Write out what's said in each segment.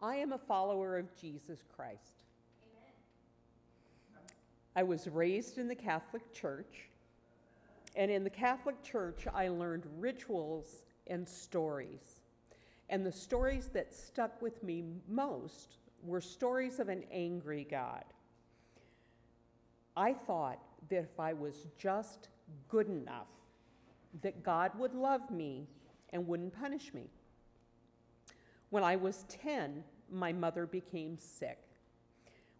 I am a follower of Jesus Christ. I was raised in the Catholic Church, and in the Catholic Church, I learned rituals and stories. And the stories that stuck with me most were stories of an angry God. I thought that if I was just good enough, that God would love me and wouldn't punish me. When I was 10, my mother became sick.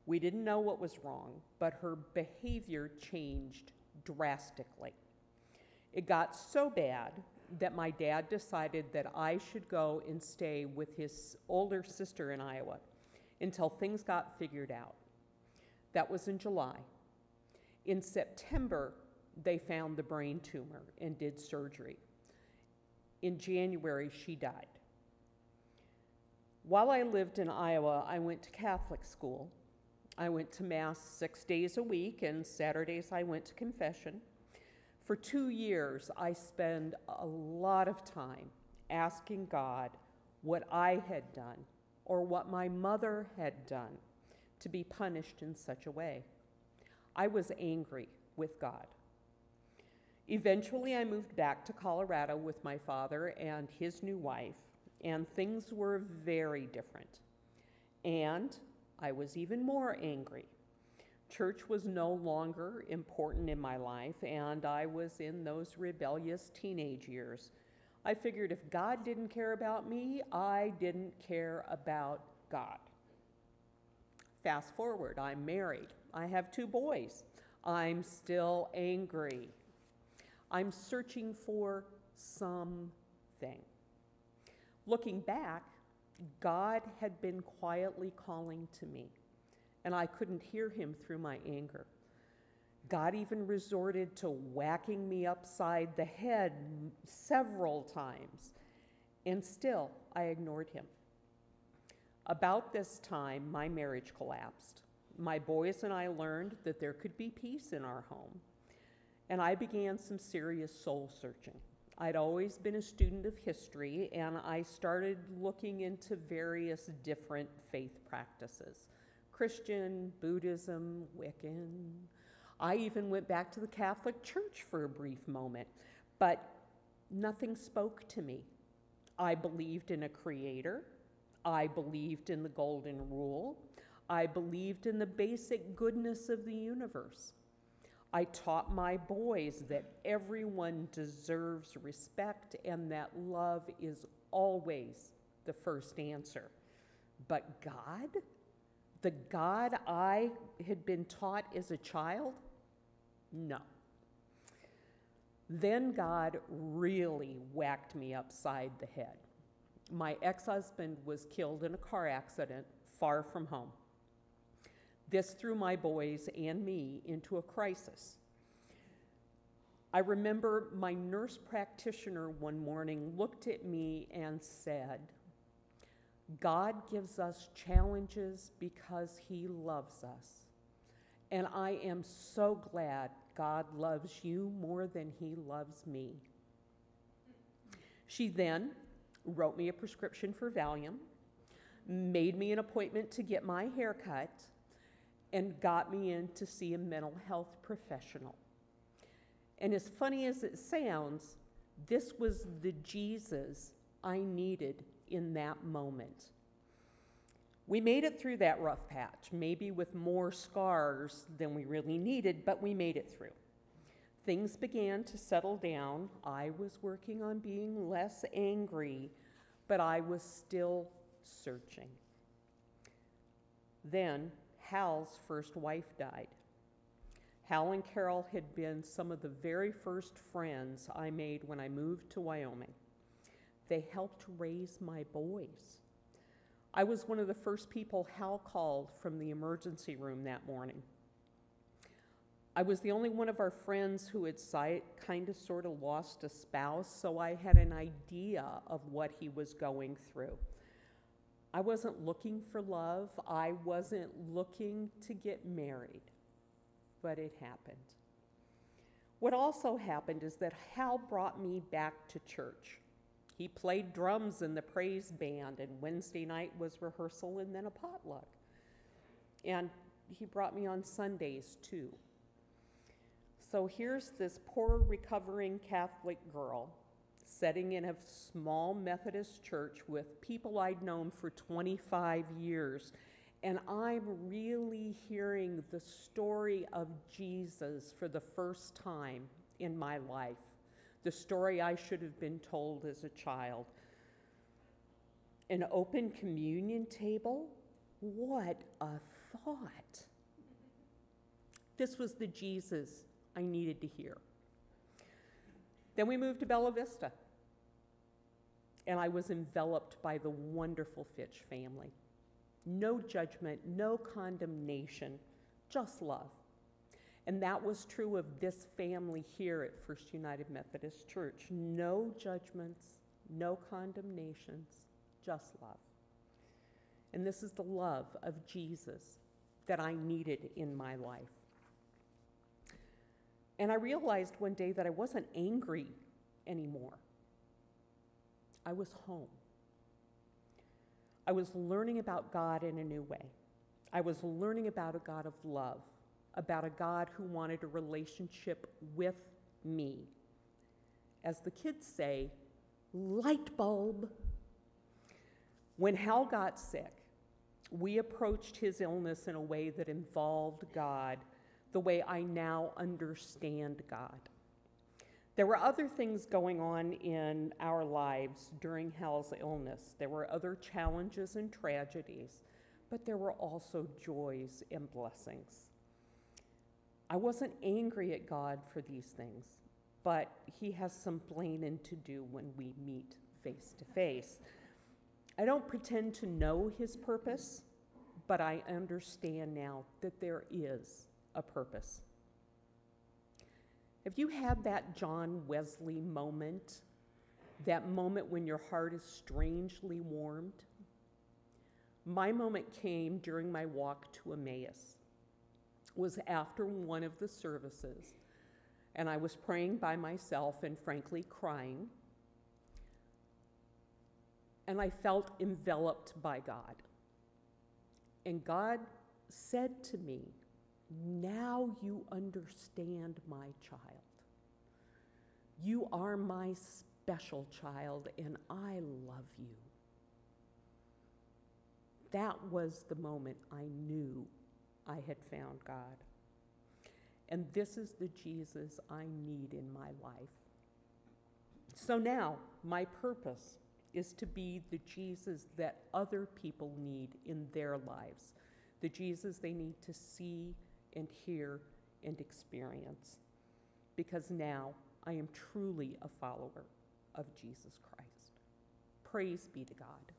We didn't know what was wrong, but her behavior changed drastically. It got so bad that my dad decided that I should go and stay with his older sister in Iowa until things got figured out. That was in July. In September, they found the brain tumor and did surgery. In January, she died. While I lived in Iowa, I went to Catholic school. I went to Mass 6 days a week, and Saturdays I went to confession. For 2 years, I spent a lot of time asking God what I had done or what my mother had done to be punished in such a way. I was angry with God. Eventually, I moved back to Colorado with my father and his new wife, and things were very different. And I was even more angry. Church was no longer important in my life, and I was in those rebellious teenage years. I figured if God didn't care about me, I didn't care about God. Fast forward, I'm married. I have 2 boys. I'm still angry. I'm searching for something. Looking back, God had been quietly calling to me, and I couldn't hear him through my anger. God even resorted to whacking me upside the head several times, and still I ignored him. About this time, my marriage collapsed. My boys and I learned that there could be peace in our home, and I began some serious soul searching. I'd always been a student of history, and I started looking into various different faith practices: Christian, Buddhism, Wiccan. I even went back to the Catholic Church for a brief moment, but nothing spoke to me. I believed in a creator. I believed in the golden rule. I believed in the basic goodness of the universe. I taught my boys that everyone deserves respect and that love is always the first answer. But God, the God I had been taught as a child, no. Then God really whacked me upside the head. My ex-husband was killed in a car accident far from home. This threw my boys and me into a crisis. I remember my nurse practitioner one morning looked at me and said, "God gives us challenges because he loves us. And I am so glad God loves you more than he loves me." She then wrote me a prescription for Valium, made me an appointment to get my hair cut, and got me in to see a mental health professional. And as funny as it sounds, this was the Jesus I needed in that moment. We made it through that rough patch, maybe with more scars than we really needed, but we made it through. Things began to settle down. I was working on being less angry, but I was still searching. Then Hal's first wife died. Hal and Carol had been some of the very first friends I made when I moved to Wyoming. They helped raise my boys. I was one of the first people Hal called from the emergency room that morning. I was the only one of our friends who had kind of sort of lost a spouse, so I had an idea of what he was going through. I wasn't looking for love. I wasn't looking to get married, but it happened. What also happened is that Hal brought me back to church. He played drums in the praise band, and Wednesday night was rehearsal and then a potluck. And he brought me on Sundays too. So here's this poor recovering Catholic girl sitting in a small Methodist church with people I'd known for 25 years. And I'm really hearing the story of Jesus for the first time in my life. The story I should have been told as a child. An open communion table? What a thought. This was the Jesus I needed to hear. Then we moved to Bella Vista, and I was enveloped by the wonderful Fitch family. No judgment, no condemnation, just love. And that was true of this family here at First United Methodist Church. No judgments, no condemnations, just love. And this is the love of Jesus that I needed in my life. And I realized one day that I wasn't angry anymore. I was home. I was learning about God in a new way. I was learning about a God of love, about a God who wanted a relationship with me. As the kids say, light bulb. When Hal got sick, we approached his illness in a way that involved God, the way I now understand God. There were other things going on in our lives during Hal's illness. There were other challenges and tragedies, but there were also joys and blessings. I wasn't angry at God for these things, but he has some planning to do when we meet face to face. I don't pretend to know his purpose, but I understand now that there is a purpose. Have you had that John Wesley moment, that moment when your heart is strangely warmed? My moment came during my walk to Emmaus. It was after one of the services, and I was praying by myself and frankly crying, and I felt enveloped by God. And God said to me, "Now you understand my child. You are my special child, and I love you." That was the moment I knew I had found God. And this is the Jesus I need in my life. So now, my purpose is to be the Jesus that other people need in their lives, the Jesus they need to see and hear and experience, because now I am truly a follower of Jesus Christ. Praise be to God.